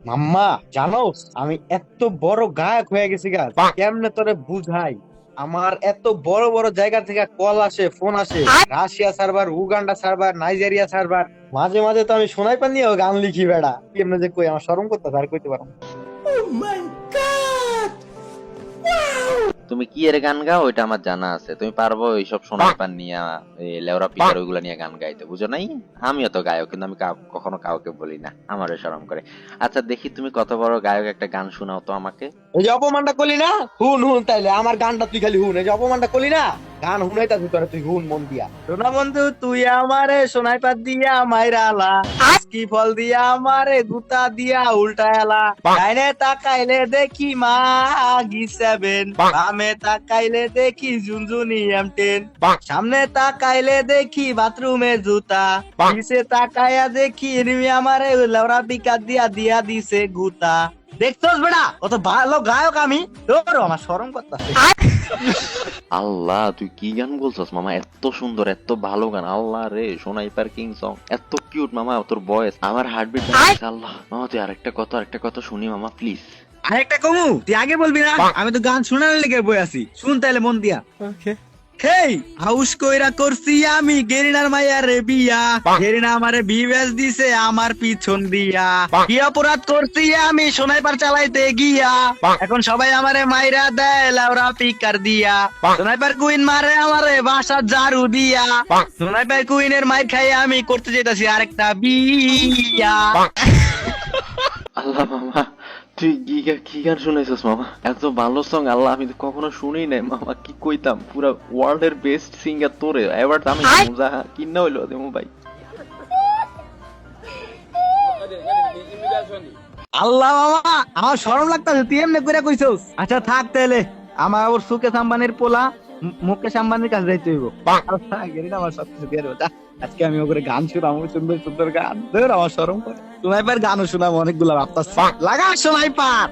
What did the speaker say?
মাম্মা জানো, আমি এত বড় গায়ক হয়ে গেছি গা, কেমনে তোরে বুঝাই। আমার এত বড় বড় জায়গা থেকে কল আসে, ফোন আসে, Russia server, Uganda server, Nigeria server. মাঝে মাঝে তো আমি শোনাই পানিও গান লিখি বেড়া, কেমনে যে কই আমার শরম করতে আর কইতে পারো। তুমি কি এর গান গাও ওইটা আমার জানা আছে, তুমি পারবো এইসব সোনার পান নিয়া লেওরা পিটার ওইগুলা নিয়ে গান গাইতে, বুঝো নাই? আমিও তো গায়ক, কিন্তু আমি কখনো কাউকে বলি না, আমারও শরম করে। আচ্ছা দেখি তুমি কত বড় গায়ক, একটা গান শোনাও তো আমাকে। এই যে অপমানটা করলি না, হুন হুন তাইলে আমার গানটা তুই খালি হুন। এই যে অপমানটা করলি না, গান হুনাইতাছি তোরে, তুই হুন মন দিয়া। সোনা বন্ধু তুই আমারে সোনাই পাত দিয়া মাইরালা, কি ফল দিয়া আমারে গুতা দিয়া উল্টায়ালা। ডাইনে তাকাইলে দেখি মাগি 7, বামে তাকাইলে দেখি ঝুনঝুনি M10, সামনে তাকাইলে দেখি বাথরুমে জুতা, পিছে তাকাইয়া দেখি এনিমি আমারে লাউরা পিকাত দিয়া দিয়া দিছে গুতা। দেখছস বেটা কত ভালো গায়ক আমি, তোর আমার শরম করতেছে। আল্লাহ তুই কি গান বলছস মামা, এত সুন্দর এত ভালো গান, আল্লাহ রে, সোনাইপার কিং সং, এত কিউট মামা তোর ভয়েস, আমার হার্টবিট। আল্লাহ মামা তুই আরেকটা কথা শুনি মামা প্লিজ। আরেকটা কমু, তুই আগে বলবি না? আমি তো গান শোনার লেগে বই আছি, শুন তাইলে মন দিয়া। হেই হাউস কইরা করছি আমি গেরিনার মাইয়ার রে বিয়া, গেরিনা আমারে বিবেস দিছে আমার পিছন দিয়া। কি অপরাধ করছি আমি সোনাইপার চালাইতে গিয়া, এখন সবাই আমারে মাইরা দেয় লাউরা পিকার দিয়া। সোনাইপার কুইন মারে আমারে বাসা ঝাড়ু দিয়া, সোনাইপার কুইনের মাইর খাই আমি করতে যেতেছি আরেকটা বিয়া। আল্লাহ মামা তুই কি গান শুনাইছিস মামা, এত ভালো সং, আল্লাহ আমি তো কখনো শুনি নাই মামা, কি কইতাম, পুরা ওয়ার্ল্ড এর বেস্ট সিঙ্গার তোরে অ্যাওয়ার্ড আমি যা কিনা হইলো দেমু ভাই। আল্লাহ মামা আমার শরম লাগতাছে, তুই এমনি করে কইছস। আচ্ছা থাক তাইলে, আমার আবার সুকেশ আম্বানির পোলা মুকেশ আম্বানির কাছে যাইতে হইব। আমার সবকিছু দিয়ে দেবো। আজকে আমি ওকে গান শুনাবো, সুন্দর সুন্দর গান। ধর আমার শরম করে, সোনাইপার গানও শোনাবো অনেকগুলা, ভাবতাছি লাগা সোনাইপার।